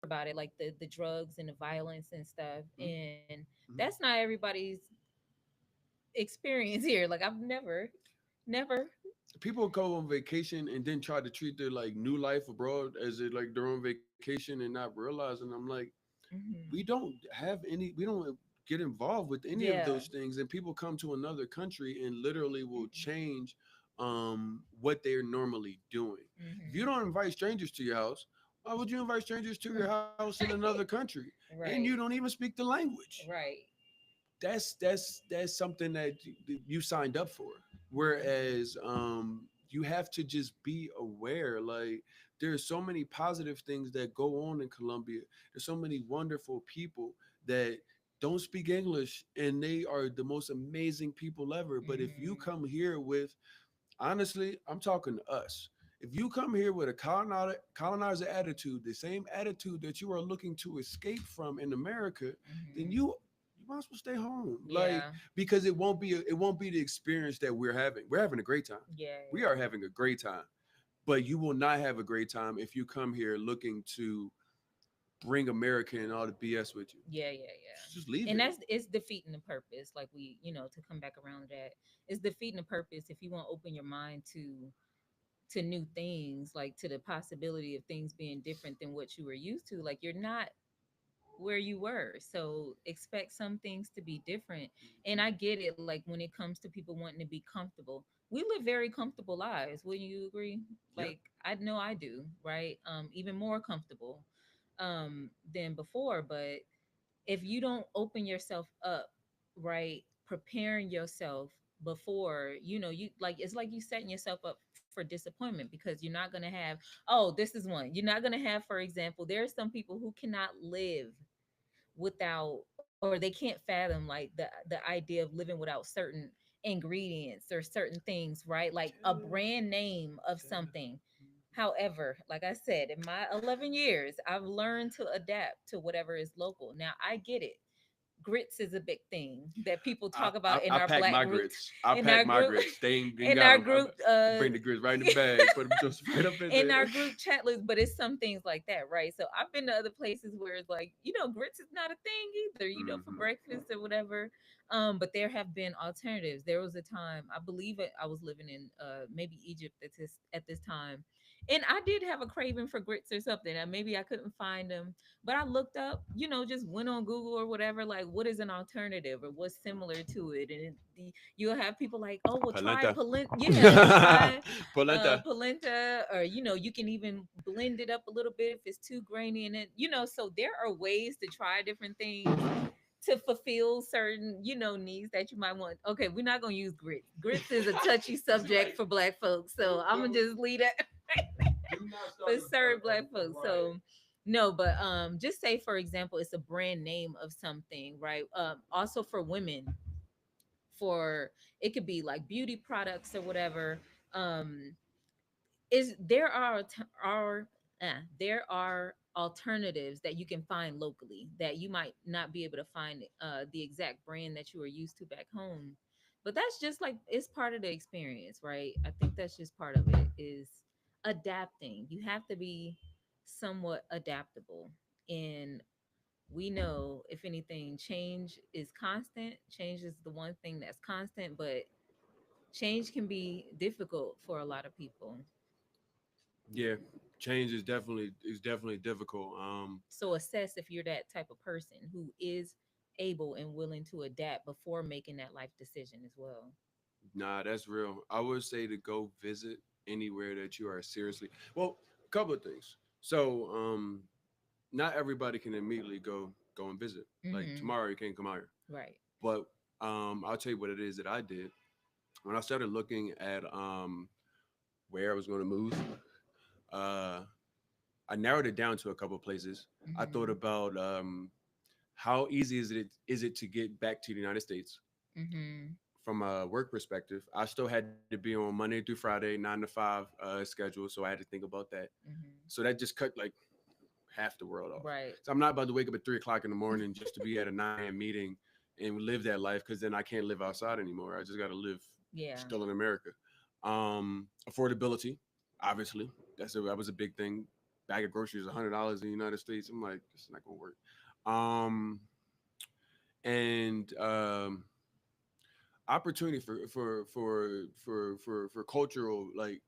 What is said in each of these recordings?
about it, like the drugs and the violence and stuff. Mhm. And Mhm. that's not everybody's experience here. Like I've never. People go on vacation and then try to treat their like new life abroad as it like their own vacation and not realizing. I'm like, we Hmm. don't have any. We don't get involved with any of Yeah. those things, and people come to another country and literally will change what they're normally doing. If you Hmm. don't invite strangers to your house, why would you invite strangers to your house in another country and you don't Right. even speak the language? Right. That's something that you signed up for. Hmm. Whereas you have to just be aware. Like there's so many positive things that go on in Colombia. There's so many wonderful people that don't speak English and they are the most amazing people ever. But if you Hmm. come here with, honestly, I'm talking to us. If you come here with a colonizer attitude, the same attitude that you are looking to escape from in America, then Hmm. you might as well stay home. Like Yeah. because it won't be the experience that we're having. We're having a great time. Yeah. We are having a great time. But you will not have a great time if you come here looking to bring America and all the BS with you. Yeah. Yeah. Yeah. Just leave And it. that's it's defeating the purpose. Like we, to come back around to that, it's defeating the purpose if you want to open your mind to new things, like to the possibility of things being different than what you were used to. Like you're not where you were. So expect some things to be different. And I get it, like when it comes to people wanting to be comfortable. We live very comfortable lives. Wouldn't you agree? Yep. Like I know I do, right? Even more comfortable than before. But if you don't open yourself up, right, preparing yourself before, you like it's like you setting yourself up for disappointment because you're not going to have, oh, this is one. You're not going to have, for example, there are some people who cannot live without, or they can't fathom like the idea of living without certain ingredients or certain things, right? Like a brand name of something. However, like I said, in my 11 years, I've learned to adapt to whatever is local. Now, I get it. Grits is a big thing that people talk about in I our pack black my group, grits. I in pack our my group, grits. They ain't in got our them. group, I bring the grits right in the bag. Put them just right up in in there. our group chat list, but it's some things like that, right? So I've been to other places where it's like, grits is not a thing either, for Hmm. breakfast or whatever. But there have been alternatives. There was a time, I believe I was living in maybe Egypt at this time. And I did have a craving for grits or something. And maybe I couldn't find them, but I looked up, just went on Google or whatever, like what is an alternative or what's similar to it. And you'll have people like, oh, well, try Polenta. polenta. Yeah, try Polenta. polenta, or you can even blend it up a little bit if it's too grainy in it. So there are ways to try different things to fulfill certain needs that you might want. Okay, we're not gonna use grits is a touchy subject for black folks, so I'm gonna just leave that for certain black folks. So no, but just say for example it's a brand name of something, right? Also for women, for it could be like beauty products or whatever. Is there are alternatives that you can find locally that you might not be able to find the exact brand that you are used to back home. But that's just like it's part of the experience, right? I think that's just part of it, is adapting. You have to be somewhat adaptable. And we know, if anything, change is constant. Change is the one thing that's constant, but change can be difficult for a lot of people. Yeah, change is definitely difficult. So assess if you're that type of person who is able and willing to adapt before making that life decision as well. Nah, that's real. I would say to go visit anywhere that you are seriously. Well, a couple of things. So, not everybody can immediately go and visit. Like Mm-hmm. tomorrow, you can't come out here. Right. But I'll tell you what it is that I did when I started looking at where I was going to move. Uh, I narrowed it down to a couple of places. I thought Mm-hmm. about how easy is it to get back to the United States Mm-hmm. from a work perspective. I still had to be on Monday through Friday, 9 to 5 schedule, so I had to think about that. Mm-hmm. So that just cut like half the world off. Right. So I'm not about to wake up at 3 o'clock in the morning just to be at a 9 a.m. meeting and live that life because then I can't live outside anymore. I just got to live Yeah. still in America. Affordability, obviously, that was a big thing. bag of groceries $100 in the United States. I'm like, it's not gonna work. Um, and opportunity for cultural like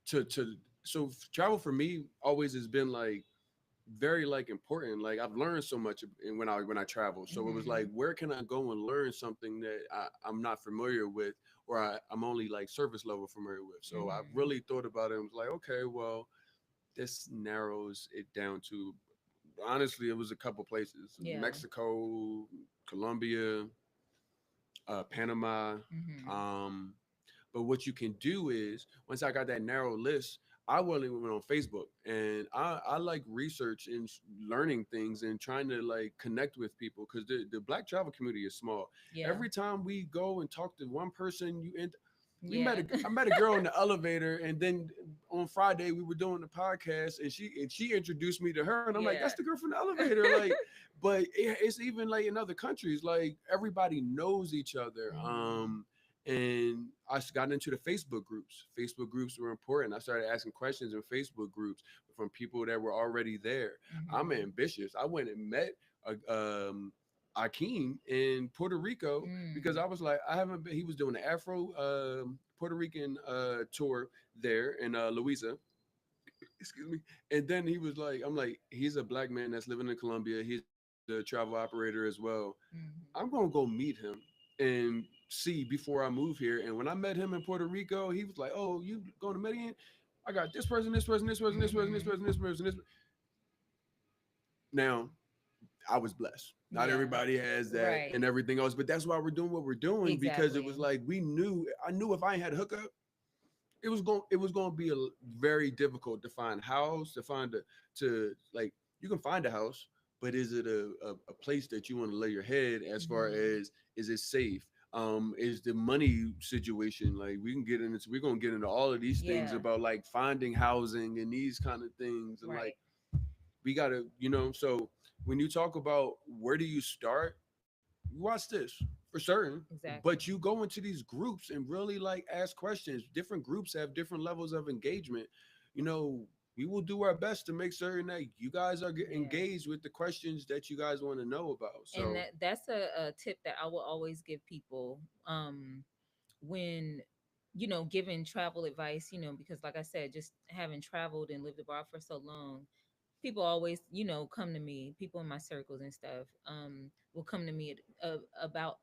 to so travel for me always has been like very like important. Like I've learned so much when I travel. So it was like, Mm-hmm. where can I go and learn something that I'm not familiar with, or I'm only like surface level familiar with. So I Mm-hmm. really thought about it and was like, okay, well, this narrows it down to honestly, it was a couple places: Yeah. Mexico, Colombia, Panama. Mm-hmm. Um, but what you can do is once I got that narrow list, I really went on Facebook and I like research and learning things and trying to like connect with people because the black travel community is small. Yeah. Every time we go and talk to one person, Yeah. I met a girl in the elevator, and then on Friday we were doing the podcast, and she introduced me to her, and I'm like, that's Yeah. the girl from the elevator, like. But it's even like in other countries, like everybody knows each other. Mm-hmm. And I got into the Facebook groups. Facebook groups were important. I started asking questions in Facebook groups from people that were already there. I'm Mm-hmm. ambitious. I went and met Akeem in Puerto Rico because Mm. I was like, I haven't been. He was doing the Afro Puerto Rican tour there in Louisa. Excuse me. And then he was like, I'm like, he's a black man that's living in Colombia. He's a travel operator as well. I'm gonna Mm-hmm. go meet him and see before I move here. And when I met him in Puerto Rico, he was like, "Oh, you going to Medellin? I got this person, this person, this person, this person, this Mm-hmm. person, this person, this." Now, I was blessed. Not Yeah. everybody has that Right. and everything else, but that's why we're doing what we're doing because it Exactly. was like I knew if I ain't had a hookup, it was going to be very difficult to find house to find a to like you can find a house, but is it a place that you want to lay your head as far Mm-hmm. as is it safe, is the money situation, like we're going to get into all of these things Yeah. about like finding housing and these kind of things, and like Right. we got to so when you talk about where do you start, watch this for certain, but Exactly. you go into these groups and really like ask questions. Different groups have different levels of engagement. you know we will do our best to make certain that you guys are Yeah. engaged with the questions that you guys want to know about. And So that's a tip that I will always give people when giving travel advice, because like I said, just having traveled and lived abroad for so long, people always come to me, people in my circles and stuff will come to me about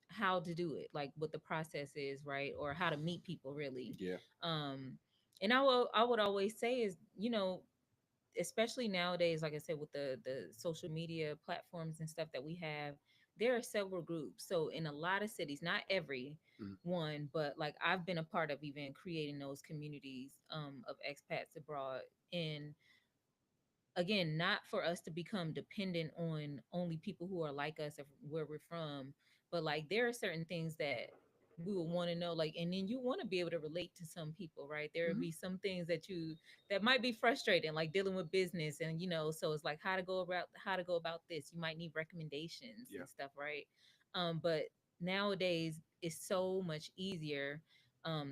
how to do it, like what the process is, right? Or how to meet people really. yeah, um and I would always say is, especially nowadays, like I said, with the social media platforms and stuff that we have, there are several groups. So in a lot of cities, not every mhm, one, but like I've been a part of even creating those communities of expats abroad. And again, not for us to become dependent on only people who are like us or where we're from, but like there are certain things that we will want to know, like, and then you want to be able to relate to some people, right? There will mhm, be some things that might be frustrating, like dealing with business, and so it's like how to go about this. You might need recommendations yeah, and stuff, right? But nowadays it's so much easier.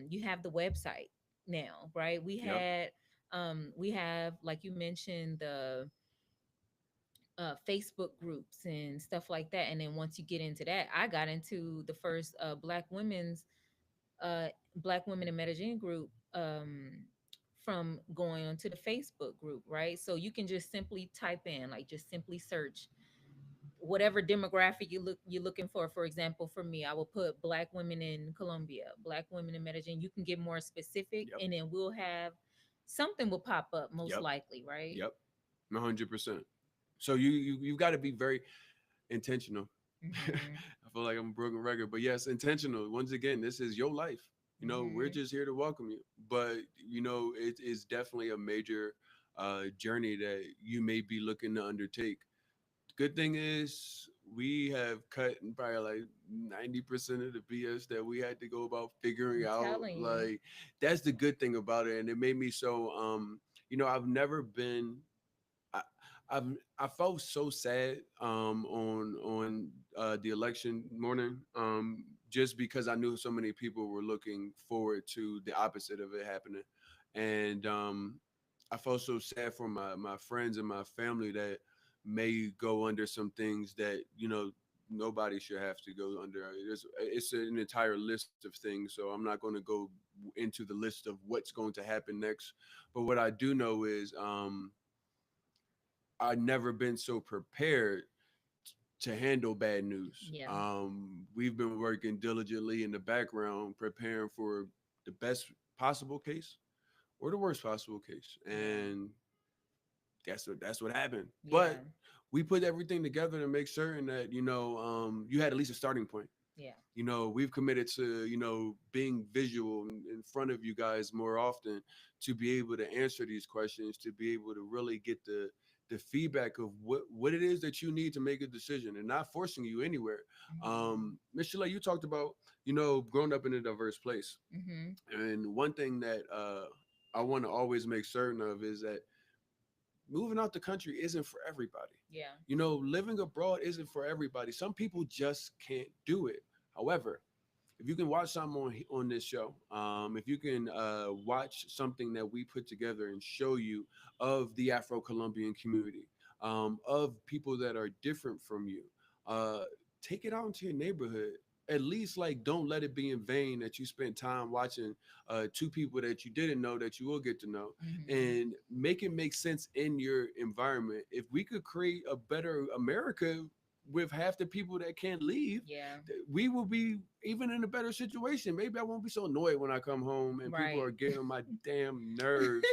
You have the website now, right? we yep, had we have, like you mentioned, the Facebook groups and stuff like that. And then once you get into that, I got into the first Black Women in Medellin group, from going onto the Facebook group, right? So you can just simply type in, like, just simply search whatever demographic you're looking for. For example, for me, I will put Black women in Colombia, Black women in Medellin. You can get more specific, yep, and then we'll have something will pop up most yep, likely, right? yep, 100%. So you've got to be very intentional. Mm-hmm. I feel like I'm a broken record, but yes, intentional. Once again, this is your life. We're Mm-hmm. just here to welcome you, but it is definitely a major journey that you may be looking to undertake. Good thing is we have cut probably like 90% of the BS that we had to go about figuring I'm out. telling you. Like that's the good thing about it, and it made me so. I've never been I, I've I felt so sad on the election morning, just because I knew so many people were looking forward to the opposite of it happening, and I felt so sad for my friends and my family that may go under some things that nobody should have to go under. It's an entire list of things, so I'm not going to go into the list of what's going to happen next. But what I do know is I've never been so prepared to handle bad news. Yeah. We've been working diligently in the background, preparing for the best possible case or the worst possible case, Yeah. and that's what happened. Yeah. But we put everything together to make certain that you had at least a starting point. Yeah. We've committed to being visual in front of you guys more often to be able to answer these questions, to be able to really get the feedback of what it is that you need to make a decision and not forcing you anywhere. Mhm. Miss Chalet, you talked about growing up in a diverse place, Mhm. and one thing that I want to always make certain of is that moving out the country isn't for everybody. Yeah. Living abroad isn't for everybody. Some people just can't do it. However, if you can watch something on this show, if you can watch something that we put together and show you of the Afro-Colombian community, of people that are different from you, uh, take it out into your neighborhood. At least, like, don't let it be in vain that you spent time watching two people that you didn't know that you will get to know, Mhm. and make it make sense in your environment. If we could create a better America with half the people that can't leave, Yeah. we will be even in a better situation. Maybe I won't be so annoyed when I come home and people Right. are getting on my damn nerves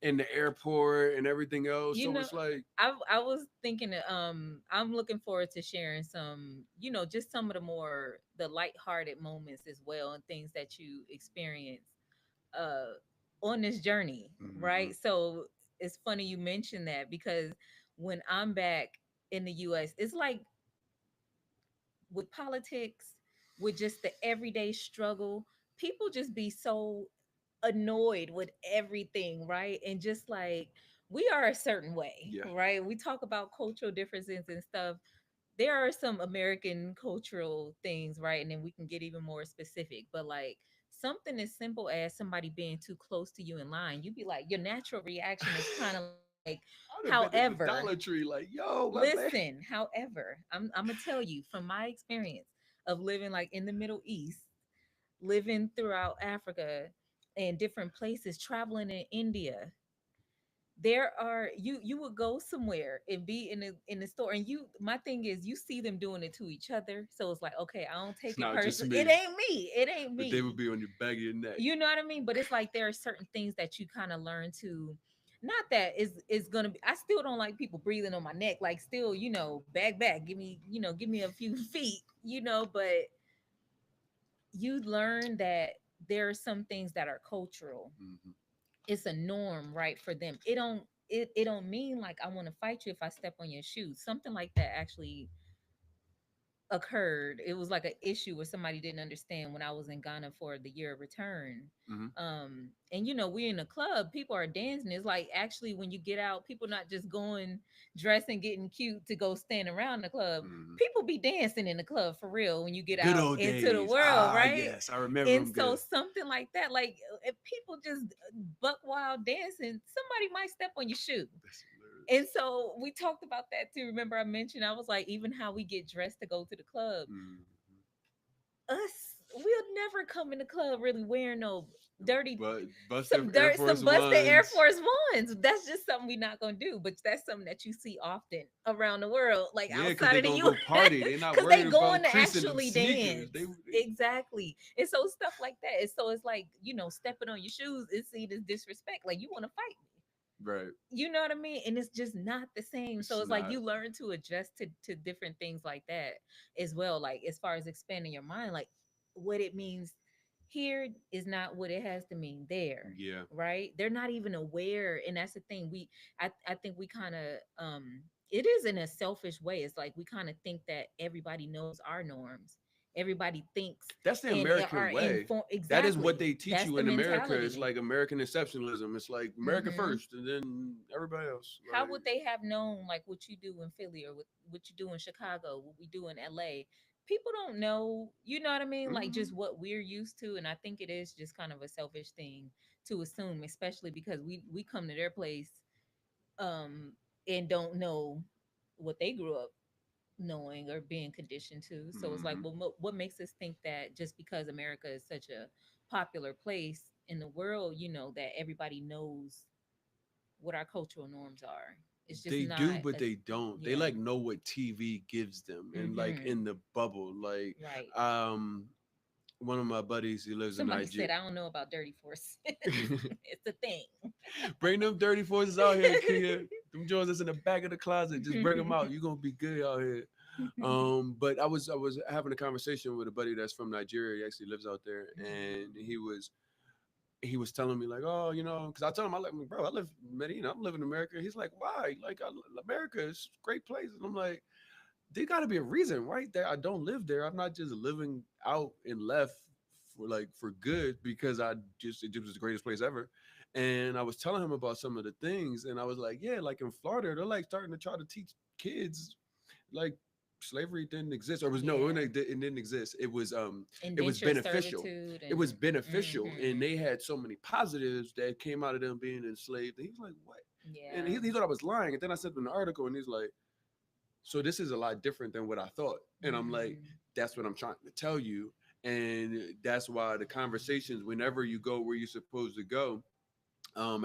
in the airport and everything else. You So know, it's like, I was thinking I'm looking forward to sharing some, just some of the lighthearted moments as well, and things that you experience uh on this journey, mhm, right? So it's funny you mentioned that, because when I'm back in the US, it's like with politics, with just the everyday struggle, people just be so annoyed with everything, right? And just like, we are a certain way, yeah, right? We talk about cultural differences and stuff. There are some American cultural things, right? And then we can get even more specific. But like, something as simple as somebody being too close to you in line, you'd be like, your natural reaction is kind of like, I'd have been at the however, Dollar Tree like, yo, my man. I'm gonna tell you from my experience of living like in the Middle East, living throughout Africa and different places, traveling in India. There are, you would go somewhere and be in the store, and my thing is, you see them doing it to each other, so it's like, okay, I don't It's take it not just personally. It me, ain't me. It ain't but they would me. be on the back of your neck. You know what I mean? But it's like there are certain things that you kind of learn to, not that is gonna be. I still don't like people breathing on my neck. Like, still, back, give me a few feet. But you learn that there are some things that are cultural. Hmm. It's a norm, right, for them. It don't mean like I want to fight you if I step on your shoes. Something like that actually occurred. It was like an issue where somebody didn't understand when I was in Ghana for the year of return. Hmm. And we're in a club, people are dancing. It's like, actually, when you get out, people not just going dressing, getting cute to go stand around the club. Hmm. People be dancing in the club for real when you get Good out old into the days. world, Ah, right? yes, I remember And them so good. something like that, like, if people just buck wild dancing, somebody might step on your shoe. That's And hilarious. so we talked about that too. Remember, I mentioned, I was like, even how we get dressed to go to the club, Hmm. we'll never come in the club really wearing no dirty, But busted some Air dirt, Force some busted Air Ones. Force Ones. That's just something we're not gonna do. But that's something that you see often around the world, like Yeah, because outside they of the gonna go US, party. They're not because they worried going about to creasing them actually sneakers. dance. Exactly. And so stuff like that. And so it's like, stepping on your shoes is seen as disrespect. Like, you want to fight me. Right. You know what I mean? And it's just not the same. So It's it's like not. you learn to adjust to different things like that as well. Like, as far as expanding your mind, like, what it means here is not what it has to mean there. Yeah. Right? They're not even aware. And that's the thing. I think we kind of it is in a selfish way. It's like we kind of think that everybody knows our norms. Everybody thinks That's the and are American way. informed. That is what Exactly. they teach That's you the in America. It's mentality. like American exceptionalism. It's like America Hmm. first and then everybody else. How Like, would they have known like what you do in Philly, or what you do in Chicago, what we do in LA? People don't know, you know what I mean? Like, mhm. just what we're used to. And I think it is just kind of a selfish thing to assume, especially because we come to their place um and don't know what they grew up knowing or being conditioned to. So it's like, Mhm. well, what makes us think that just because America is such a popular place in the world, that everybody knows what our cultural norms are? It's just They not do, but a they don't. They yeah. like know what TV gives them, and like Mm-hmm. in the bubble, like Right. um, one of my buddies, he lives in Somebody said, Nigeria. I don't know about dirty forces. It's a thing. Bring them dirty forces out here, Kia. Them Jones that's in the back of the closet. Just bring them out. You're gonna be good out here. But I was having a conversation with a buddy that's from Nigeria. He actually lives out there, and he was telling me like, oh, because I told him, I like, bro, I live in Medina, I'm living in America. He's like, why? Like, America is a great place. And I'm like, there got to be a reason, right? That I don't live there. I'm not just living out and left for good because it just was the greatest place ever. And I was telling him about some of the things, and I was like, yeah, like in Florida, they're like starting to try to teach kids like slavery didn't exist, or was no, Yeah. it didn't exist. It was Indentured beneficial. servitude It was and beneficial, and hmm they had so many positives that came out of them being enslaved. And he was like, what? And yeah. he thought I was lying. And then I sent him an article, and he's like, so this is a lot different than what I thought. And I'm like, hmm that's what I'm trying to tell you. And that's why the conversations, whenever you go where you're supposed to go,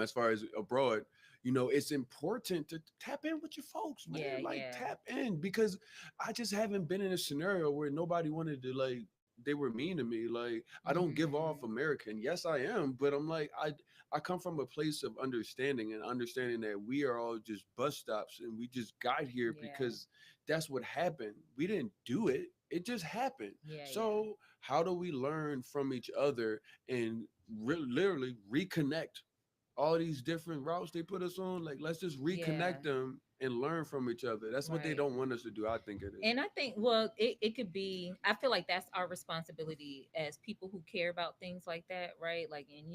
as far as abroad, it's important to tap in with your folks, Yeah, man. Like yeah. tap in, because I just haven't been in a scenario where nobody wanted to, like, they were mean to me. Like, I don't give off hmm American. Yes, I am, but I'm like, I come from a place of understanding, and understanding that we are all just bus stops, and we just got here Yeah. because that's what happened. We didn't do it. It just happened. Yeah, yeah. So how do we learn from each other and literally reconnect all these different routes they put us on? Like, let's just Yeah. reconnect them and learn from each other. That's what they Right. don't want us to do. I think it is. And I think, well, it could be, I feel like that's our responsibility as people who care about things like that, right? Like, and